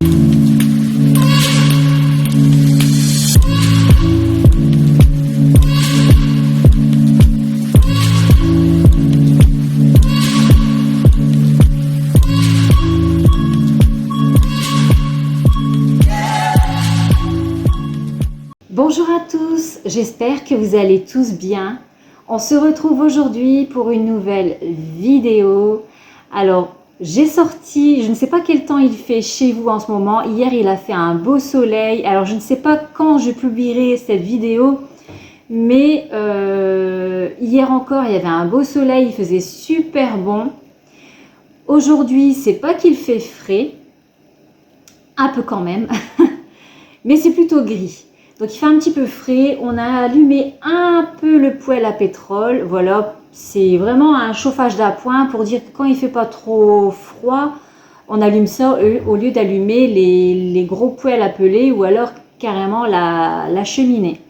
Bonjour à tous, j'espère que vous allez tous bien. On se retrouve aujourd'hui pour une nouvelle vidéo. Alors, j'ai sorti, je ne sais pas quel temps il fait chez vous en ce moment. Hier, il a fait un beau soleil. Alors, je ne sais pas quand je publierai cette vidéo, mais hier encore, il y avait un beau soleil, il faisait super bon. Aujourd'hui, c'est pas qu'il fait frais, un peu quand même, mais c'est plutôt gris. Donc il fait un petit peu frais, on a allumé un peu le poêle à pétrole, voilà, c'est vraiment un chauffage d'appoint pour dire que quand il ne fait pas trop froid, on allume ça au lieu d'allumer les gros poêles à peler ou alors carrément la cheminée.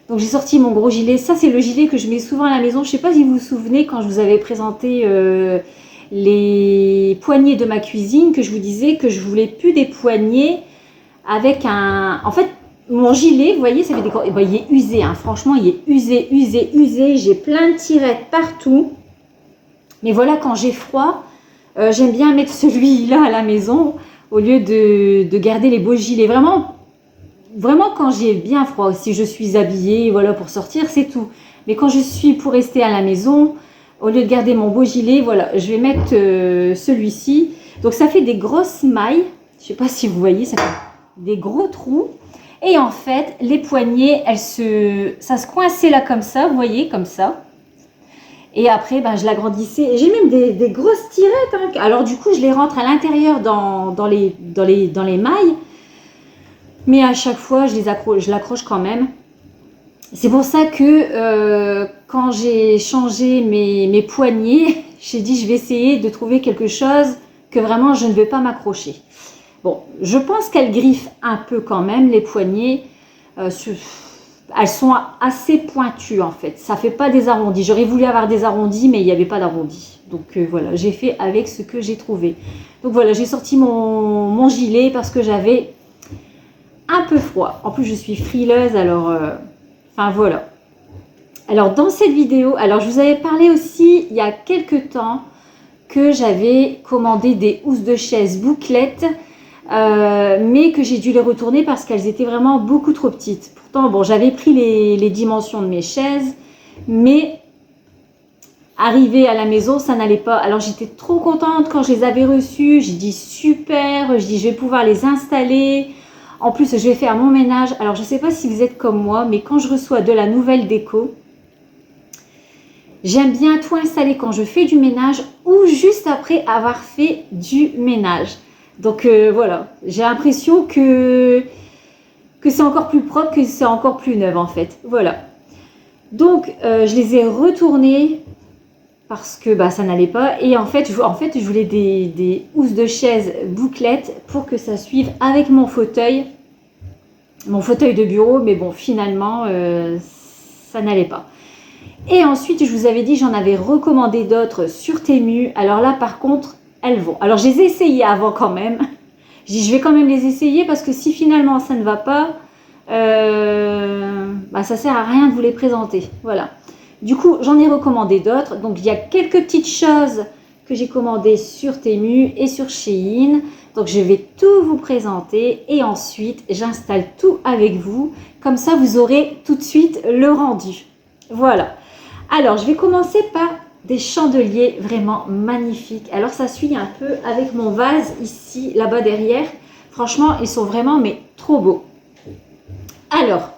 Donc j'ai sorti mon gros gilet, ça c'est le gilet que je mets souvent à la maison, je ne sais pas si vous vous souvenez quand je vous avais présenté les poignées de ma cuisine, que je vous disais que je voulais plus des poignées avec un... En fait, mon gilet, vous voyez, ça fait des... il est usé, hein. Franchement, il est usé. J'ai plein de tirettes partout. Mais voilà, quand j'ai froid, j'aime bien mettre celui-là à la maison au lieu de garder les beaux gilets. Vraiment quand j'ai bien froid, si je suis habillée, voilà, pour sortir, c'est tout. Mais quand je suis pour rester à la maison, au lieu de garder mon beau gilet, voilà, je vais mettre celui-ci. Donc, ça fait des grosses mailles. Je ne sais pas si vous voyez, ça fait des gros trous. Et en fait, les poignées, ça se coinçait là comme ça, vous voyez, comme ça. Et après, ben, je l'agrandissais. J'ai même des grosses tirettes, hein. Alors du coup, je les rentre à l'intérieur dans les mailles. Mais à chaque fois, je l'accroche quand même. C'est pour ça que quand j'ai changé mes poignées, j'ai dit je vais essayer de trouver quelque chose que vraiment je ne vais pas m'accrocher. Bon, je pense qu'elles griffent un peu quand même, les poignées. Elles sont assez pointues en fait. Ça ne fait pas des arrondis. J'aurais voulu avoir des arrondis, mais il n'y avait pas d'arrondis. Donc voilà, j'ai fait avec ce que j'ai trouvé. Donc voilà, j'ai sorti mon gilet parce que j'avais un peu froid. En plus, je suis frileuse, alors... enfin voilà. Alors dans cette vidéo, alors je vous avais parlé aussi il y a quelques temps que j'avais commandé des housses de chaise bouclettes. Mais que j'ai dû les retourner parce qu'elles étaient vraiment beaucoup trop petites. Pourtant, bon, j'avais pris les dimensions de mes chaises, mais arrivé à la maison, ça n'allait pas. Alors, j'étais trop contente quand je les avais reçues. J'ai dit super, je dis je vais pouvoir les installer. En plus, je vais faire mon ménage. Alors, je ne sais pas si vous êtes comme moi, mais quand je reçois de la nouvelle déco, j'aime bien tout installer quand je fais du ménage ou juste après avoir fait du ménage. Donc voilà, j'ai l'impression que c'est encore plus propre, que c'est encore plus neuf en fait. Voilà. Donc je les ai retournés parce que bah, ça n'allait pas. Et en fait, je voulais des housses de chaise bouclettes pour que ça suive avec mon fauteuil de bureau. Mais bon, finalement, ça n'allait pas. Et ensuite, je vous avais dit, j'en avais recommandé d'autres sur Temu. Alors là, par contre, elles vont. Alors, je les ai essayées avant quand même. Je dis, je vais quand même les essayer parce que si finalement ça ne va pas, bah, ça sert à rien de vous les présenter. Voilà. Du coup, j'en ai recommandé d'autres. Donc, il y a quelques petites choses que j'ai commandées sur Temu et sur Shein. Donc, je vais tout vous présenter et ensuite, j'installe tout avec vous. Comme ça, vous aurez tout de suite le rendu. Voilà. Alors, je vais commencer par des chandeliers vraiment magnifiques. Alors, ça suit un peu avec mon vase ici, là-bas derrière. Franchement, ils sont vraiment, mais trop beaux. Alors,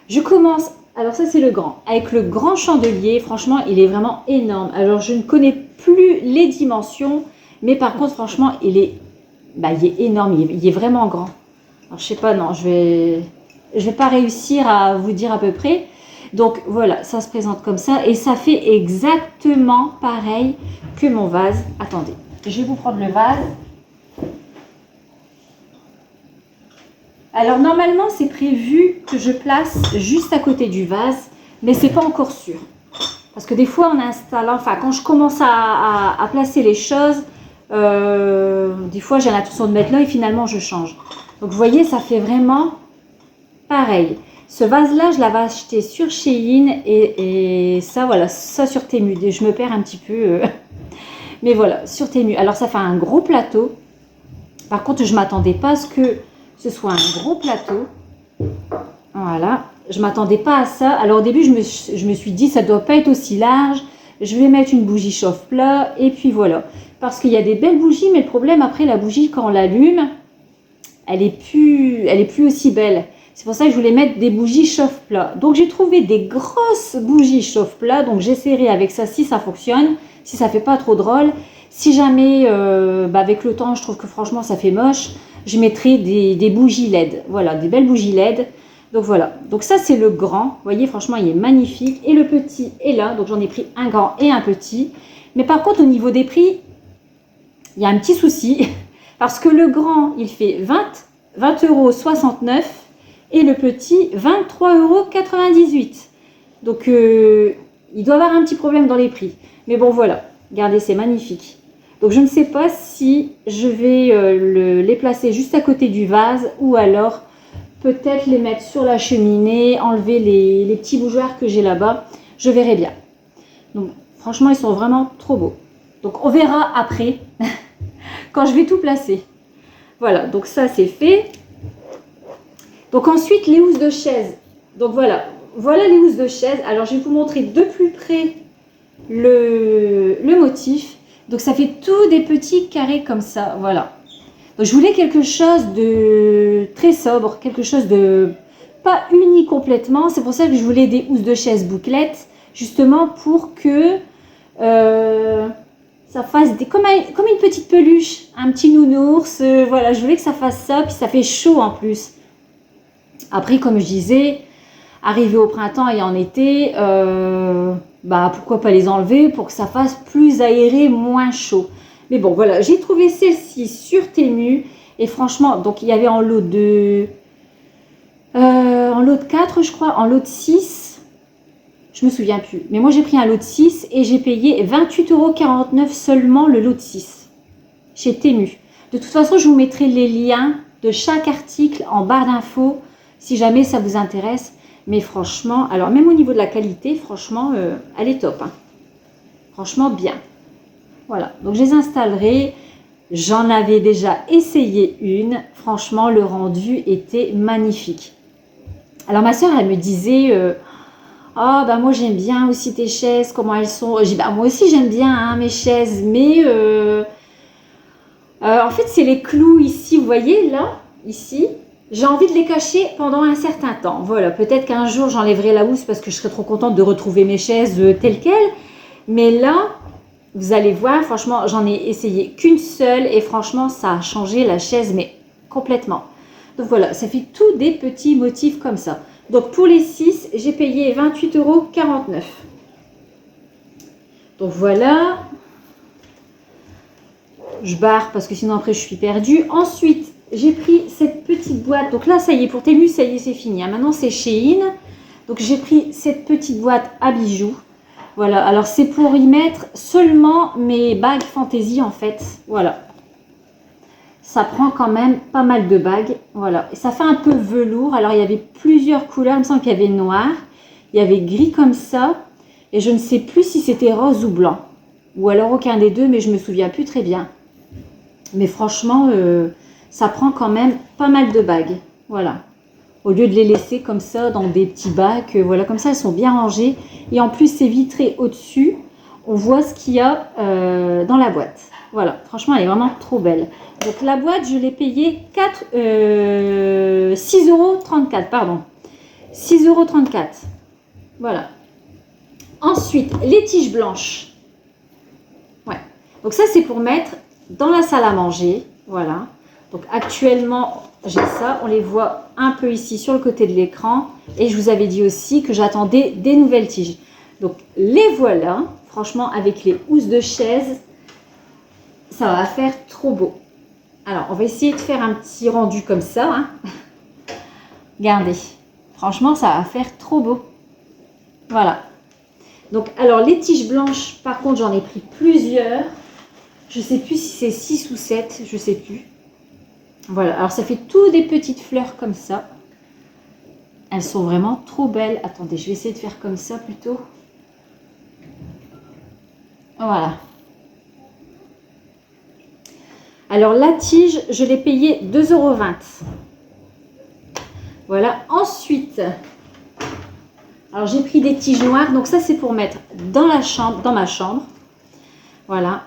je commence. Alors, ça, c'est le grand. Avec le grand chandelier, franchement, il est vraiment énorme. Alors, je ne connais plus les dimensions, mais par contre, franchement, il est énorme. Il est vraiment grand. Alors, je sais pas, non, je vais pas réussir à vous dire à peu près. Donc voilà, ça se présente comme ça et ça fait exactement pareil que mon vase. Attendez, je vais vous prendre le vase. Alors normalement, c'est prévu que je place juste à côté du vase, mais c'est pas encore sûr. Parce que des fois, en installant, enfin quand je commence à placer les choses, Des fois, j'ai l'intention de mettre là et finalement, je change. Donc, vous voyez, ça fait vraiment pareil. Ce vase-là, je l'avais acheté sur Shein et ça, voilà, ça sur Temu. Je me perds un petit peu. Mais voilà, sur Temu. Alors, ça fait un gros plateau. Par contre, je ne m'attendais pas à ce que ce soit un gros plateau. Voilà. Je ne m'attendais pas à ça. Alors, au début, je me suis dit, ça ne doit pas être aussi large. Je vais mettre une bougie chauffe-plat. Et puis, voilà. Parce qu'il y a des belles bougies. Mais le problème, après, la bougie, quand on l'allume, elle est plus aussi belle. C'est pour ça que je voulais mettre des bougies chauffe-plat. Donc, j'ai trouvé des grosses bougies chauffe-plat. Donc, j'essaierai avec ça si ça fonctionne. Si ça ne fait pas trop drôle. Si jamais, avec le temps, je trouve que franchement, ça fait moche, je mettrai des bougies LED. Voilà, des belles bougies LED. Donc, voilà. Donc, ça, c'est le grand. Vous voyez, franchement, il est magnifique. Et le petit est là. Donc, j'en ai pris un grand et un petit. Mais par contre, au niveau des prix, il y a un petit souci. Parce que le grand, il fait 20,69 € et le petit, 23,98 €. Donc, il doit y avoir un petit problème dans les prix. Mais bon, voilà. Regardez, c'est magnifique. Donc, je ne sais pas si je vais les placer juste à côté du vase ou alors peut-être les mettre sur la cheminée, enlever les petits bougeoirs que j'ai là-bas. Je verrai bien. Donc, franchement, ils sont vraiment trop beaux. Donc, on verra après quand je vais tout placer. Voilà, donc ça, c'est fait. Donc, ensuite, les housses de chaise. Donc, voilà. Voilà les housses de chaise. Alors, je vais vous montrer de plus près le motif. Donc, ça fait tous des petits carrés comme ça. Voilà. Donc, je voulais quelque chose de très sobre, quelque chose de pas uni complètement. C'est pour ça que je voulais des housses de chaise bouclettes, justement pour que ça fasse comme une petite peluche, un petit nounours. Voilà, je voulais que ça fasse ça, puis ça fait chaud en plus. Après, comme je disais, arrivé au printemps et en été, pourquoi pas les enlever pour que ça fasse plus aéré, moins chaud. Mais bon, voilà, j'ai trouvé celle-ci sur Temu. Et franchement, donc il y avait en lot de 4, je crois, en lot de 6. Je me souviens plus. Mais moi, j'ai pris un lot de 6 et j'ai payé 28,49 € seulement le lot de 6 chez Temu. De toute façon, je vous mettrai les liens de chaque article en barre d'infos si jamais ça vous intéresse. Mais franchement, alors même au niveau de la qualité, franchement, elle est top. Hein. Franchement, bien. Voilà, donc je les installerai. J'en avais déjà essayé une. Franchement, le rendu était magnifique. Alors ma soeur, elle me disait, moi j'aime bien aussi tes chaises, comment elles sont. J'ai dit, moi aussi j'aime bien hein, mes chaises, mais en fait c'est les clous ici, vous voyez là, ici. J'ai envie de les cacher pendant un certain temps. Voilà, peut-être qu'un jour j'enlèverai la housse parce que je serai trop contente de retrouver mes chaises telles quelles. Mais là, vous allez voir, franchement, j'en ai essayé qu'une seule et franchement, ça a changé la chaise, mais complètement. Donc voilà, ça fait tous des petits motifs comme ça. Donc pour les 6, j'ai payé 28,49 €. Donc voilà. Je barre parce que sinon après je suis perdue. Ensuite, j'ai pris cette petite boîte. Donc là, ça y est, pour Temu, ça y est, c'est fini. Hein. Maintenant, c'est Shein. Donc j'ai pris cette petite boîte à bijoux. Voilà, alors c'est pour y mettre seulement mes bagues fantaisie en fait. Voilà. Ça prend quand même pas mal de bagues. Voilà. Et ça fait un peu velours. Alors il y avait plusieurs couleurs. Il me semble qu'il y avait noir. Il y avait gris comme ça. Et je ne sais plus si c'était rose ou blanc. Ou alors aucun des deux, mais je me souviens plus très bien. Mais franchement, ça prend quand même pas mal de bagues. Voilà. Au lieu de les laisser comme ça dans des petits bacs, voilà, comme ça elles sont bien rangées. Et en plus c'est vitré au-dessus, on voit ce qu'il y a dans la boîte. Voilà, franchement elle est vraiment trop belle. Donc la boîte je l'ai payée 6,34 €, pardon. 6,34 €. Voilà. Ensuite, les tiges blanches. Ouais. Donc ça c'est pour mettre dans la salle à manger. Voilà. Donc actuellement, j'ai ça. On les voit un peu ici sur le côté de l'écran. Et je vous avais dit aussi que j'attendais des nouvelles tiges. Donc les voilà. Franchement, avec les housses de chaise, ça va faire trop beau. Alors, on va essayer de faire un petit rendu comme ça. Hein. Regardez. Franchement, ça va faire trop beau. Voilà. Donc, alors les tiges blanches, par contre, j'en ai pris plusieurs. Je sais plus si c'est 6 ou 7, je sais plus. Voilà, alors ça fait tout des petites fleurs comme ça. Elles sont vraiment trop belles. Attendez, je vais essayer de faire comme ça plutôt. Voilà. Alors la tige, je l'ai payée 2,20 €. Voilà, ensuite, alors j'ai pris des tiges noires. Donc ça c'est pour mettre dans la chambre, dans ma chambre. Voilà.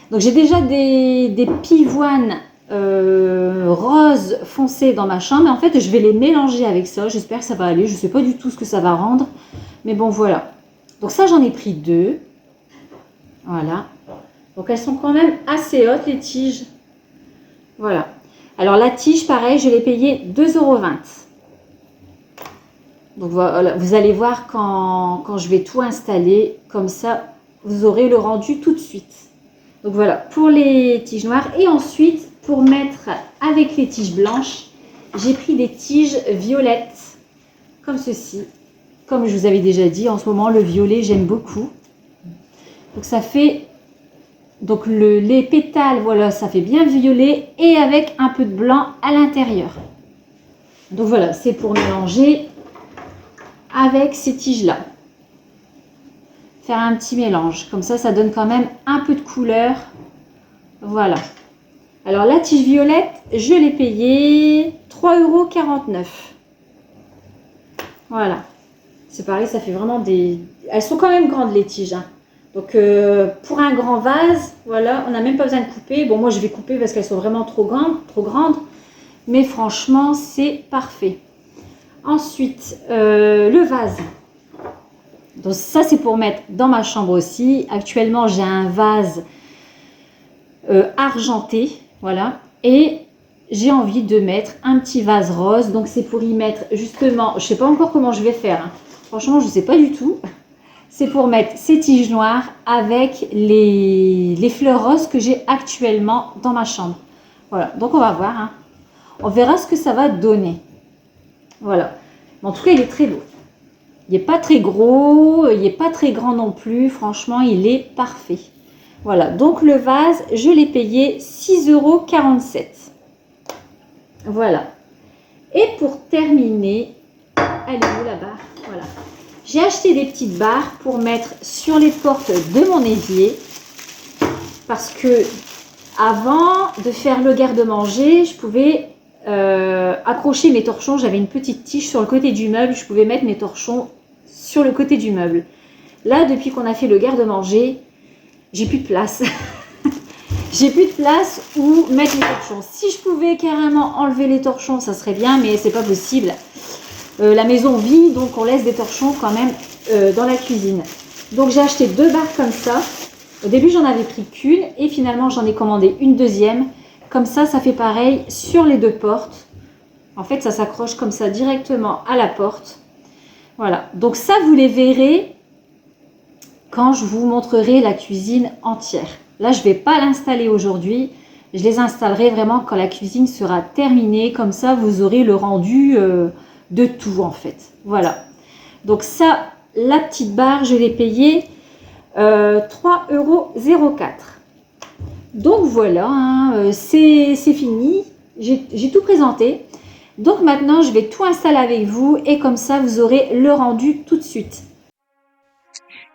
Donc j'ai déjà des pivoines rose foncé dans ma chambre. Et en fait, je vais les mélanger avec ça. J'espère que ça va aller. Je ne sais pas du tout ce que ça va rendre. Mais bon, voilà. Donc ça, j'en ai pris 2. Voilà. Donc elles sont quand même assez hautes, les tiges. Voilà. Alors la tige, pareil, je l'ai payée 2,20 €. Donc voilà, vous allez voir quand je vais tout installer. Comme ça, vous aurez le rendu tout de suite. Donc voilà, pour les tiges noires. Et ensuite, pour mettre avec les tiges blanches, j'ai pris des tiges violettes, comme ceci. Comme je vous avais déjà dit, en ce moment, le violet, j'aime beaucoup. Donc ça fait, donc les pétales, voilà, ça fait bien violet et avec un peu de blanc à l'intérieur. Donc voilà, c'est pour mélanger avec ces tiges-là. Faire un petit mélange, comme ça donne quand même un peu de couleur. Voilà. Alors la tige violette, je l'ai payée 3,49 €. Voilà. C'est pareil, ça fait vraiment des... Elles sont quand même grandes les tiges. Hein. Donc pour un grand vase, voilà, on n'a même pas besoin de couper. Bon, moi je vais couper parce qu'elles sont vraiment trop grandes. Mais franchement, c'est parfait. Ensuite, le vase. Donc ça, c'est pour mettre dans ma chambre aussi. Actuellement, j'ai un vase argenté. Voilà. Et j'ai envie de mettre un petit vase rose. Donc c'est pour y mettre justement, je ne sais pas encore comment je vais faire. Hein. Franchement, je ne sais pas du tout. C'est pour mettre ces tiges noires avec les fleurs roses que j'ai actuellement dans ma chambre. Voilà, donc on va voir. Hein. On verra ce que ça va donner. Voilà. Mais en tout cas, il est très beau. Il n'est pas très gros, il n'est pas très grand non plus. Franchement, il est parfait. Voilà, donc le vase, je l'ai payé 6,47 €. Voilà. Et pour terminer, elle est où la barre? Voilà. J'ai acheté des petites barres pour mettre sur les portes de mon évier. Parce que avant de faire le garde-manger, je pouvais accrocher mes torchons. J'avais une petite tige sur le côté du meuble. Je pouvais mettre mes torchons sur le côté du meuble. Là, depuis qu'on a fait le garde-manger, j'ai plus de place. J'ai plus de place où mettre les torchons. Si je pouvais carrément enlever les torchons, ça serait bien, mais c'est pas possible. La maison vit, donc on laisse des torchons quand même dans la cuisine. Donc j'ai acheté 2 barres comme ça. Au début, j'en avais pris qu'une et finalement, j'en ai commandé une deuxième. Comme ça fait pareil sur les 2 portes. En fait, ça s'accroche comme ça directement à la porte. Voilà. Donc ça, vous les verrez quand je vous montrerai la cuisine entière. Là, je ne vais pas l'installer aujourd'hui. Je les installerai vraiment quand la cuisine sera terminée. Comme ça, vous aurez le rendu de tout en fait. Voilà. Donc ça, la petite barre, je l'ai payée 3,04 €. Donc voilà, hein, c'est fini. J'ai tout présenté. Donc maintenant, je vais tout installer avec vous et comme ça, vous aurez le rendu tout de suite.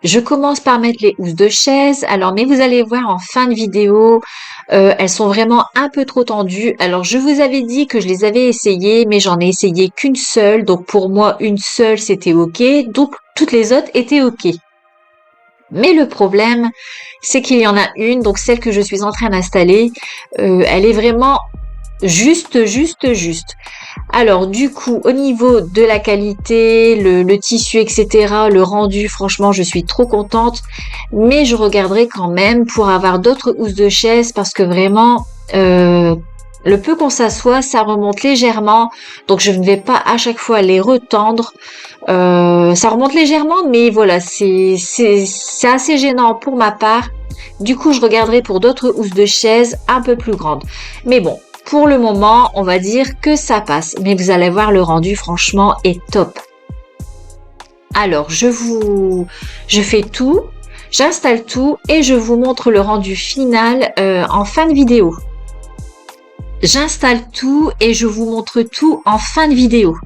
Je commence par mettre les housses de chaise. Alors, mais vous allez voir en fin de vidéo, elles sont vraiment un peu trop tendues. Alors, je vous avais dit que je les avais essayées, mais j'en ai essayé qu'une seule. Donc, pour moi, une seule, c'était OK. Donc, toutes les autres étaient OK. Mais le problème, c'est qu'il y en a une, donc celle que je suis en train d'installer, elle est vraiment juste. Alors du coup, au niveau de la qualité, le tissu, etc., le rendu, franchement, je suis trop contente. Mais je regarderai quand même pour avoir d'autres housses de chaise parce que vraiment, le peu qu'on s'assoit, ça remonte légèrement. Donc je ne vais pas à chaque fois les retendre. Ça remonte légèrement, mais voilà, c'est assez gênant pour ma part. Du coup, je regarderai pour d'autres housses de chaise un peu plus grandes. Mais bon, pour le moment, on va dire que ça passe. Mais vous allez voir, le rendu, franchement, est top. Alors, je fais tout. J'installe tout et je vous montre le rendu final en fin de vidéo. J'installe tout et je vous montre tout en fin de vidéo.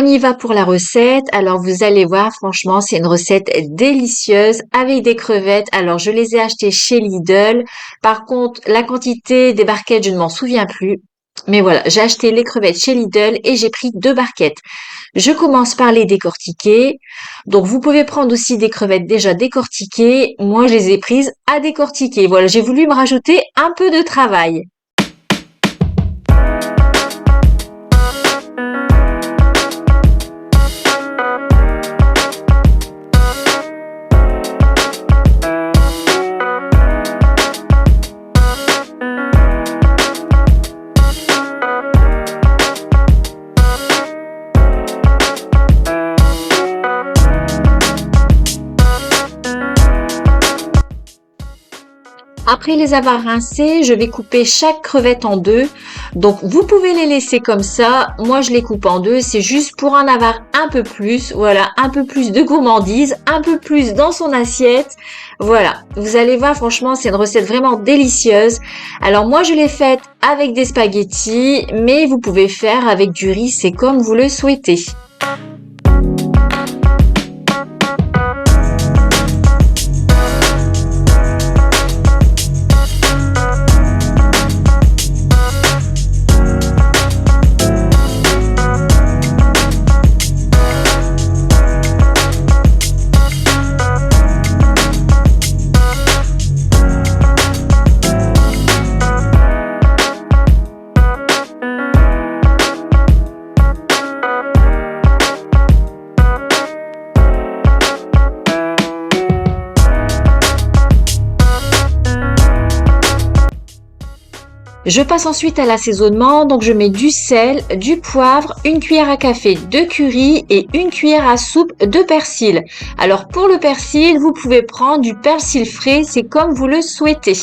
on y va pour la recette. Alors, vous allez voir, franchement, c'est une recette délicieuse avec des crevettes. Alors, je les ai achetées chez Lidl. Par contre, la quantité des barquettes, je ne m'en souviens plus. Mais voilà, j'ai acheté les crevettes chez Lidl et j'ai pris 2 barquettes. Je commence par les décortiquer. Donc, vous pouvez prendre aussi des crevettes déjà décortiquées. Moi, je les ai prises à décortiquer. Voilà, j'ai voulu me rajouter un peu de travail. Après les avoir rincées, je vais couper chaque crevette en 2. Donc, vous pouvez les laisser comme ça. Moi, je les coupe en 2. C'est juste pour en avoir un peu plus. Voilà, un peu plus de gourmandise, un peu plus dans son assiette. Voilà, vous allez voir, franchement, c'est une recette vraiment délicieuse. Alors, moi, je l'ai faite avec des spaghettis, mais vous pouvez faire avec du riz, c'est comme vous le souhaitez. Je passe ensuite à l'assaisonnement, donc je mets du sel, du poivre, une cuillère à café de curry et une cuillère à soupe de persil. Alors pour le persil, vous pouvez prendre du persil frais, c'est comme vous le souhaitez.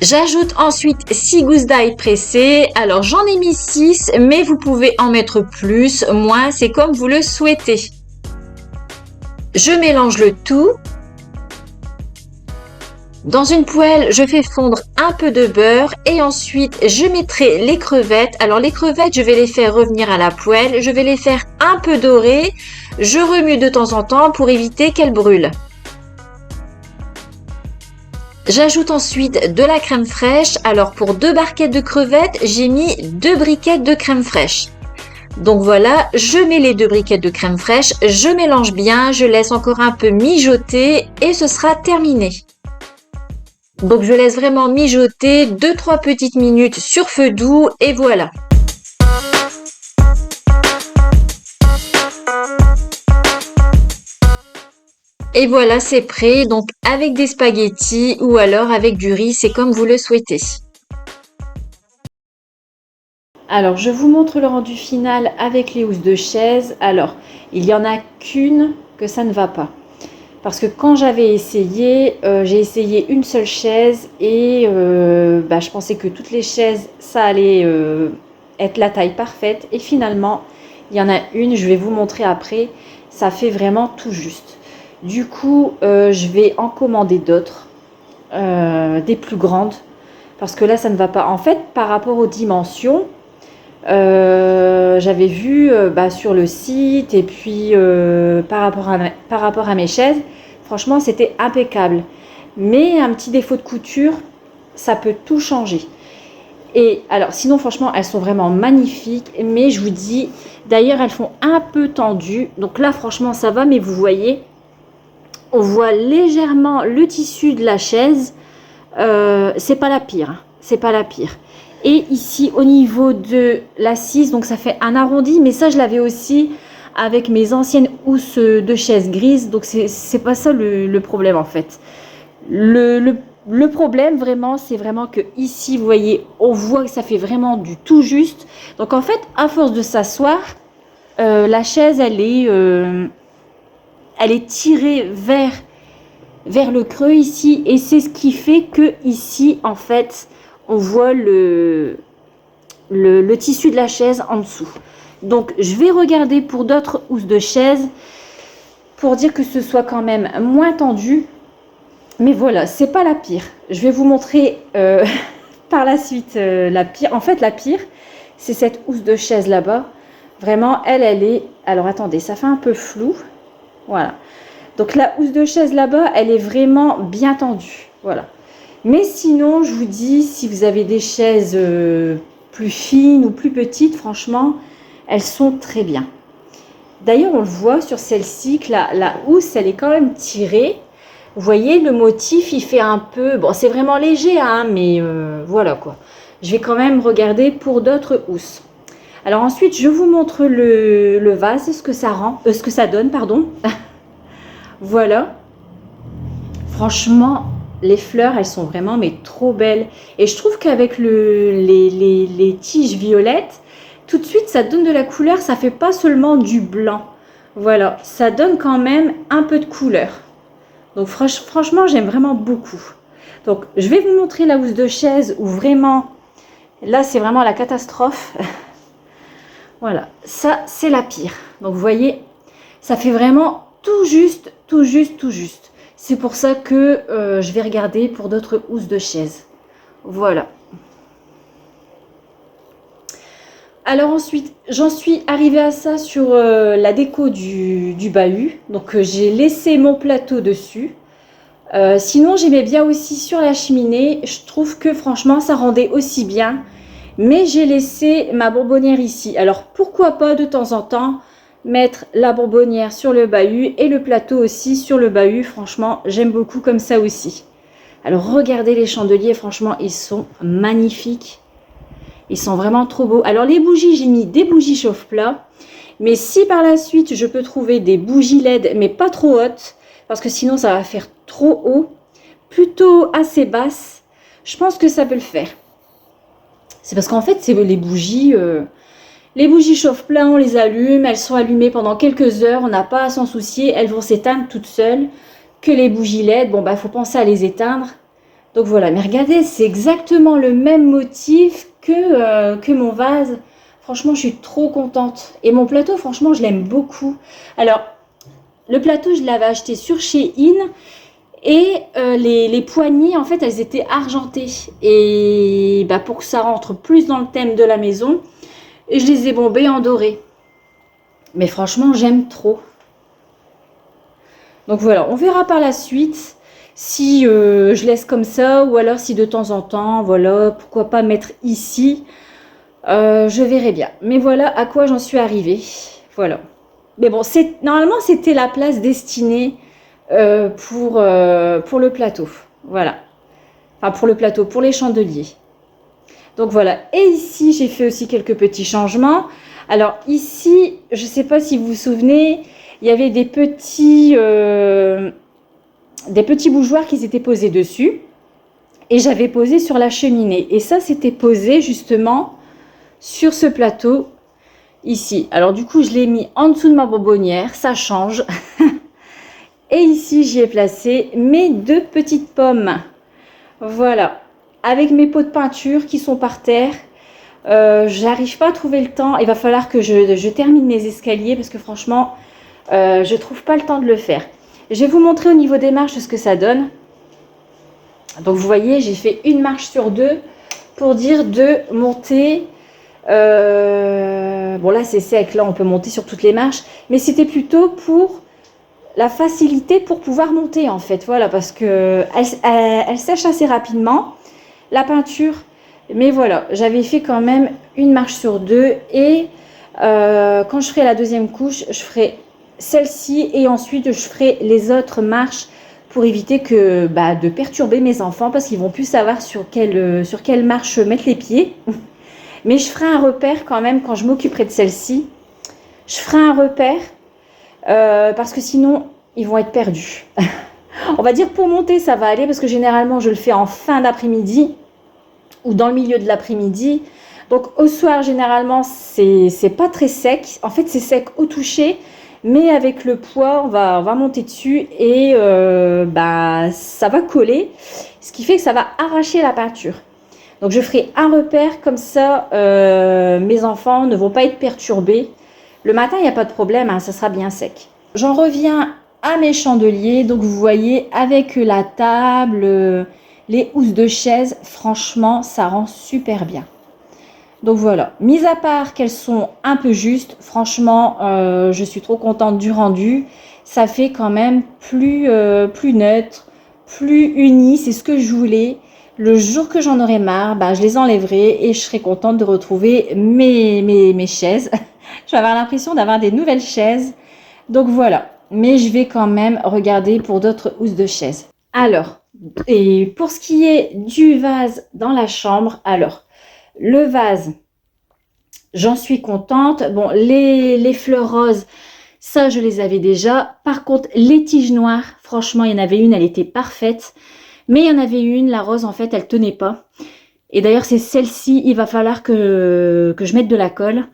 J'ajoute ensuite 6 gousses d'ail pressées. Alors j'en ai mis 6, mais vous pouvez en mettre plus, moins, c'est comme vous le souhaitez. Je mélange le tout. Dans une poêle, je fais fondre un peu de beurre et ensuite je mettrai les crevettes. Alors les crevettes, je vais les faire revenir à la poêle. Je vais les faire un peu dorées. Je remue de temps en temps pour éviter qu'elles brûlent. J'ajoute ensuite de la crème fraîche. Alors pour 2 barquettes de crevettes, j'ai mis 2 briquettes de crème fraîche. Donc voilà, je mets les 2 briquettes de crème fraîche. Je mélange bien, je laisse encore un peu mijoter et ce sera terminé. Donc je laisse vraiment mijoter 2-3 petites minutes sur feu doux et voilà. Et voilà, c'est prêt. Donc avec des spaghettis ou alors avec du riz, c'est comme vous le souhaitez. Alors, je vous montre le rendu final avec les housses de chaise. Alors, il n'y en a qu'une que ça ne va pas. Parce que quand j'avais essayé, j'ai essayé une seule chaise et je pensais que toutes les chaises, ça allait être la taille parfaite. Et finalement, il y en a une, je vais vous montrer après, ça fait vraiment tout juste. Du coup, je vais en commander d'autres, des plus grandes, parce que là, ça ne va pas. En fait, par rapport aux dimensions, j'avais vu sur le site et puis par rapport à mes chaises, franchement c'était impeccable, mais un petit défaut de couture, ça peut tout changer. Et alors sinon franchement elles sont vraiment magnifiques, mais je vous dis, d'ailleurs elles font un peu tendues, donc là franchement ça va, mais vous voyez, on voit légèrement le tissu de la chaise. C'est pas la pire, hein, c'est pas la pire. Et ici au niveau de l'assise, donc ça fait un arrondi, mais ça je l'avais aussi avec mes anciennes housses de chaise grises, donc c'est pas ça le problème en fait. Le problème vraiment, c'est vraiment que ici vous voyez, on voit que ça fait vraiment du tout juste. Donc en fait, à force de s'asseoir, la chaise elle est tirée vers le creux ici, et c'est ce qui fait que ici en fait on voit le tissu de la chaise en dessous. Donc je vais regarder pour d'autres housses de chaise pour dire que ce soit quand même moins tendu, mais voilà, c'est pas la pire. Je vais vous montrer par la suite la pire. En fait la pire, c'est cette housse de chaise là-bas. Vraiment, elle est... Alors, attendez, ça fait un peu flou. Voilà. Donc, la housse de chaise là-bas, elle est vraiment bien tendue. Voilà. Mais sinon, je vous dis, si vous avez des chaises plus fines ou plus petites, franchement, elles sont très bien. D'ailleurs, on le voit sur celle-ci que la housse, elle est quand même tirée. Vous voyez, le motif, il fait un peu... Bon, c'est vraiment léger, hein, mais voilà quoi. Je vais quand même regarder pour d'autres housses. Alors ensuite, je vous montre le vase, ce que ça rend, ce que ça donne, pardon. Voilà. Franchement, les fleurs, elles sont vraiment mais trop belles. Et je trouve qu'avec les tiges violettes, tout de suite, ça donne de la couleur. Ça fait pas seulement du blanc. Voilà, ça donne quand même un peu de couleur. Donc franchement, j'aime vraiment beaucoup. Donc, je vais vous montrer la housse de chaise où vraiment, là, c'est vraiment la catastrophe. Voilà, ça, c'est la pire. Donc, vous voyez, ça fait vraiment tout juste, tout juste, tout juste. C'est pour ça que je vais regarder pour d'autres housses de chaise. Voilà. Alors ensuite, j'en suis arrivée à ça sur la déco du bahut. Donc, j'ai laissé mon plateau dessus. Sinon, j'aimais bien aussi sur la cheminée. Je trouve que franchement, ça rendait aussi bien. Mais j'ai laissé ma bonbonnière ici. Alors, pourquoi pas de temps en temps mettre la bonbonnière sur le bahut et le plateau aussi sur le bahut. Franchement, j'aime beaucoup comme ça aussi. Alors, regardez les chandeliers. Franchement, ils sont magnifiques. Ils sont vraiment trop beaux. Alors, les bougies, j'ai mis des bougies chauffe-plat. Mais si par la suite, je peux trouver des bougies LED, mais pas trop hautes, parce que sinon, ça va faire trop haut, plutôt assez basse, je pense que ça peut le faire. C'est parce qu'en fait, c'est les bougies chauffe-plat, on les allume, elles sont allumées pendant quelques heures, on n'a pas à s'en soucier, elles vont s'éteindre toutes seules. Que les bougies LED, bon, bah, faut penser à les éteindre. Donc voilà, mais regardez, c'est exactement le même motif que mon vase. Franchement, je suis trop contente. Et mon plateau, franchement, je l'aime beaucoup. Alors, le plateau, je l'avais acheté sur Shein. Et les poignées, en fait, elles étaient argentées. Et bah, pour que ça rentre plus dans le thème de la maison, je les ai bombées en doré. Mais franchement, j'aime trop. Donc voilà, on verra par la suite si je laisse comme ça ou alors si de temps en temps, voilà, pourquoi pas mettre ici. Je verrai bien. Mais voilà à quoi j'en suis arrivée. Voilà. Mais bon, normalement, c'était la place destinée pour le plateau. Voilà. Enfin, pour le plateau, pour les chandeliers. Donc voilà. Et ici, j'ai fait aussi quelques petits changements. Alors ici, je ne sais pas si vous vous souvenez, il y avait des petits bougeoirs qui s'étaient posés dessus. Et j'avais posé sur la cheminée. Et ça, c'était posé justement sur ce plateau ici. Alors du coup, je l'ai mis en dessous de ma bonbonnière. Ça change. Et ici, j'y ai placé mes deux petites pommes. Voilà. Avec mes pots de peinture qui sont par terre. J'arrive pas à trouver le temps. Il va falloir que je termine mes escaliers parce que franchement, je trouve pas le temps de le faire. Je vais vous montrer au niveau des marches ce que ça donne. Donc vous voyez, j'ai fait une marche sur deux pour dire de monter. Bon là c'est sec, là on peut monter sur toutes les marches. Mais c'était plutôt pour la facilité pour pouvoir monter en fait. Voilà, parce que elle sèche assez rapidement, la peinture. Mais voilà, j'avais fait quand même une marche sur deux. Et quand je ferai la deuxième couche, je ferai celle-ci et ensuite je ferai les autres marches pour éviter de perturber mes enfants parce qu'ils vont plus savoir sur quelle marche mettre les pieds. Mais je ferai un repère quand même quand je m'occuperai de celle-ci. Je ferai un repère parce que sinon ils vont être perdus. On va dire pour monter ça va aller parce que généralement je le fais en fin d'après-midi ou dans le milieu de l'après-midi. Donc au soir généralement c'est pas très sec. En fait c'est sec au toucher. Mais avec le poids, on va monter dessus et ça va coller, ce qui fait que ça va arracher la peinture. Donc je ferai un repère comme ça, mes enfants ne vont pas être perturbés. Le matin, il n'y a pas de problème, hein, ça sera bien sec. J'en reviens à mes chandeliers. Donc vous voyez, avec la table, les housses de chaise, franchement, ça rend super bien. Donc voilà, mis à part qu'elles sont un peu justes, franchement, je suis trop contente du rendu. Ça fait quand même plus neutre, plus uni, c'est ce que je voulais. Le jour que j'en aurai marre, bah, je les enlèverai et je serai contente de retrouver mes chaises. Je vais avoir l'impression d'avoir des nouvelles chaises. Donc voilà, mais je vais quand même regarder pour d'autres housses de chaises. Alors, et pour ce qui est du vase dans la chambre, alors, le vase, j'en suis contente. Bon, les fleurs roses, ça, je les avais déjà. Par contre, les tiges noires, franchement, il y en avait une, elle était parfaite. Mais il y en avait une, la rose, en fait, elle tenait pas. Et d'ailleurs, c'est celle-ci, il va falloir que je mette de la colle.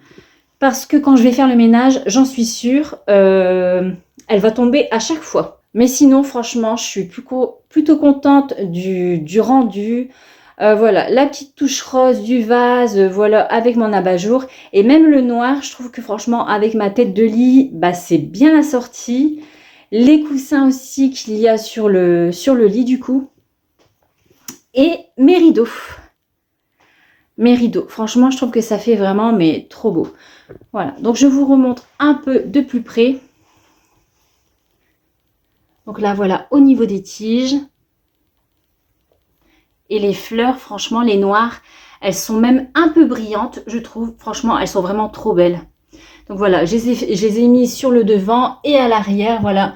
Parce que quand je vais faire le ménage, j'en suis sûre, elle va tomber à chaque fois. Mais sinon, franchement, je suis plutôt contente du rendu. Voilà, la petite touche rose du vase, voilà, avec mon abat-jour. Et même le noir, je trouve que franchement, avec ma tête de lit, bah, c'est bien assorti. Les coussins aussi qu'il y a sur le lit, du coup. Et mes rideaux. Mes rideaux, franchement, je trouve que ça fait vraiment, mais trop beau. Voilà, donc je vous remontre un peu de plus près. Donc là, voilà, au niveau des tiges. Et les fleurs, franchement, les noires, elles sont même un peu brillantes, je trouve. Franchement, elles sont vraiment trop belles. Donc voilà, je les ai mis sur le devant et à l'arrière, voilà.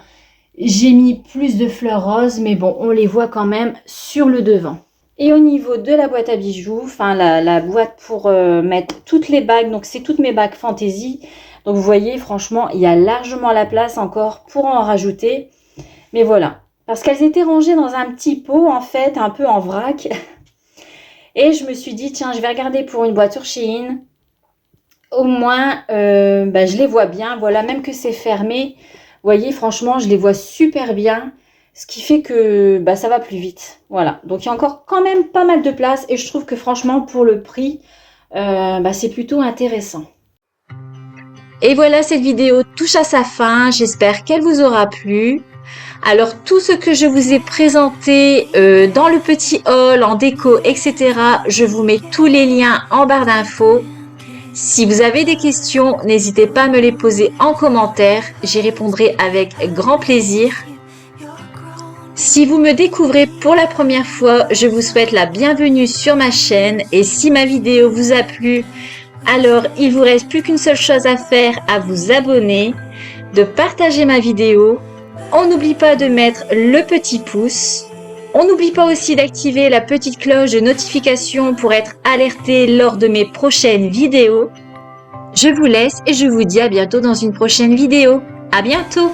J'ai mis plus de fleurs roses, mais bon, on les voit quand même sur le devant. Et au niveau de la boîte à bijoux, enfin la boîte pour mettre toutes les bagues, donc c'est toutes mes bagues fantaisie. Donc vous voyez, franchement, il y a largement la place encore pour en rajouter. Mais voilà, parce qu'elles étaient rangées dans un petit pot, en fait, un peu en vrac. Et je me suis dit, tiens, je vais regarder pour une boîte sur Shein. Au moins, bah, je les vois bien. Voilà, même que c'est fermé. Vous voyez, franchement, je les vois super bien. Ce qui fait que bah, ça va plus vite. Voilà, donc il y a encore quand même pas mal de place. Et je trouve que franchement, pour le prix, bah, c'est plutôt intéressant. Et voilà, cette vidéo touche à sa fin. J'espère qu'elle vous aura plu. Alors, tout ce que je vous ai présenté dans le petit haul, en déco, etc., je vous mets tous les liens en barre d'infos. Si vous avez des questions, n'hésitez pas à me les poser en commentaire. J'y répondrai avec grand plaisir. Si vous me découvrez pour la première fois, je vous souhaite la bienvenue sur ma chaîne. Et si ma vidéo vous a plu, alors il vous reste plus qu'une seule chose à faire, à vous abonner, de partager ma vidéo. On n'oublie pas de mettre le petit pouce. On n'oublie pas aussi d'activer la petite cloche de notification pour être alerté lors de mes prochaines vidéos. Je vous laisse et je vous dis à bientôt dans une prochaine vidéo. À bientôt!